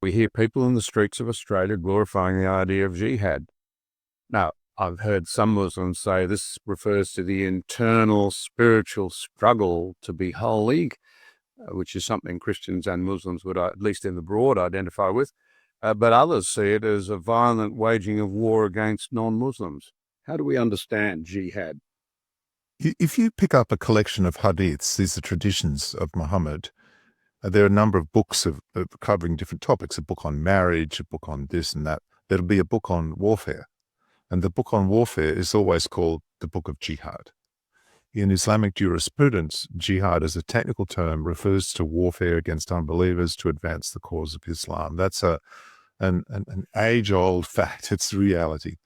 We hear people in the streets of Australia glorifying the idea of jihad. Now, I've heard some Muslims say this refers to the internal spiritual struggle to be holy, which is something Christians and Muslims would, at least in the broad, identify with. But others see it as a violent waging of war against non-Muslims. How do we understand jihad? If you pick up a collection of hadiths, these are traditions of Muhammad, there are a number of books of covering different topics, a book on marriage, a book on this and that. There'll be a book on warfare. And the book on warfare is always called the Book of Jihad. In Islamic jurisprudence, jihad as a technical term refers to warfare against unbelievers to advance the cause of Islam. That's an age-old fact. It's the reality.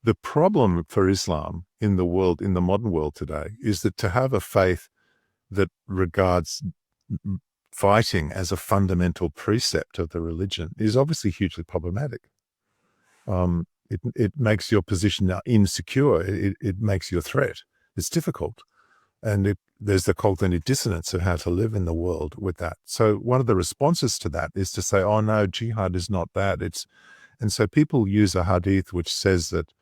The problem for Islam in the world, in the modern world today, is that to have a faith that regards fighting as a fundamental precept of the religion is obviously hugely problematic. It makes your position insecure. It makes you a threat. It's difficult. And there's the cognitive dissonance of how to live in the world with that. So one of the responses to that is to say, oh no, jihad is not that. And so people use a hadith which says that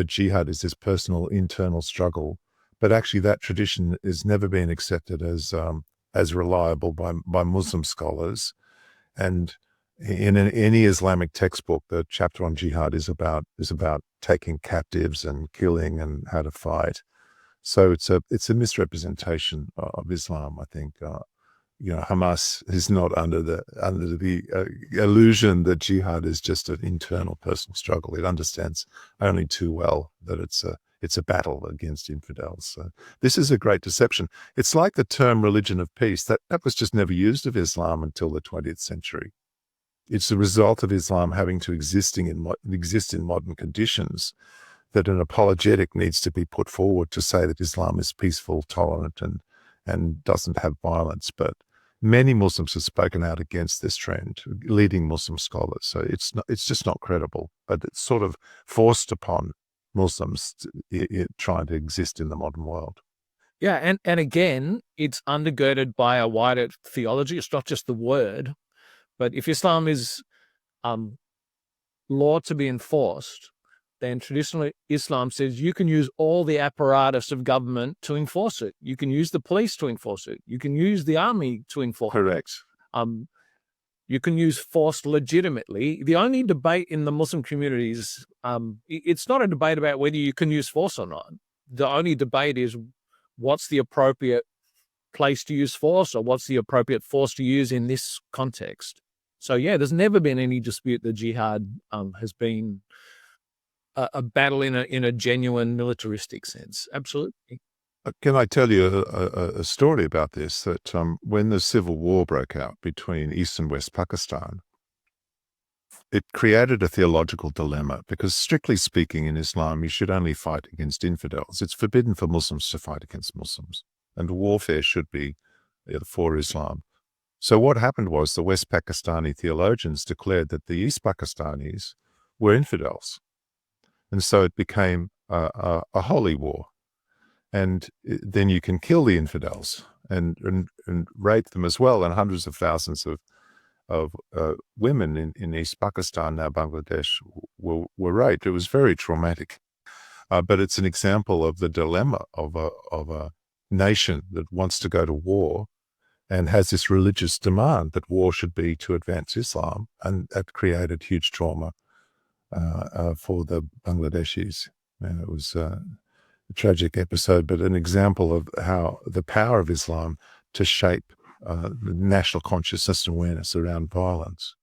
jihad is this personal internal struggle, but actually that tradition has never been accepted as reliable by Muslim scholars. And in any Islamic textbook, the chapter on jihad is about taking captives and killing and how to fight. So it's a misrepresentation of Islam. I think Hamas is not under the illusion that jihad is just an internal personal struggle. It understands only too well that it's a battle against infidels. So this is a great deception. It's like the term religion of peace that was just never used of Islam until the 20th century. It's the result of Islam having to exist in modern conditions that an apologetic needs to be put forward to say that Islam is peaceful, tolerant, and doesn't have violence. But many Muslims have spoken out against this trend, leading Muslim scholars. So it's just not credible. But it's sort of forced upon Muslims trying to exist in the modern world. Yeah, and again, it's undergirded by a wider theology. It's not just the word. But if Islam is law to be enforced, then traditionally Islam says you can use all the apparatus of government to enforce it. You can use the police to enforce it. You can use the army to enforce it. Correct. You can use force legitimately. The only debate in the Muslim communities, it's not a debate about whether you can use force or not. The only debate is what's the appropriate place to use force, or what's the appropriate force to use in this context. So yeah, there's never been any dispute that jihad has been a battle in a genuine militaristic sense. Absolutely. Can I tell you a story about this? That when the civil war broke out between East and West Pakistan, it created a theological dilemma because, strictly speaking, in Islam, you should only fight against infidels. It's forbidden for Muslims to fight against Muslims, and warfare should be for Islam. So what happened was the West Pakistani theologians declared that the East Pakistanis were infidels. And so it became a holy war. And then you can kill the infidels and rape them as well. And hundreds of thousands of women in East Pakistan, now Bangladesh, were raped. It was very traumatic. But it's an example of the dilemma of a nation that wants to go to war and has this religious demand that war should be to advance Islam. And that created huge trauma for the Bangladeshis. And it was a tragic episode, but an example of how the power of Islam to shape the national consciousness and awareness around violence.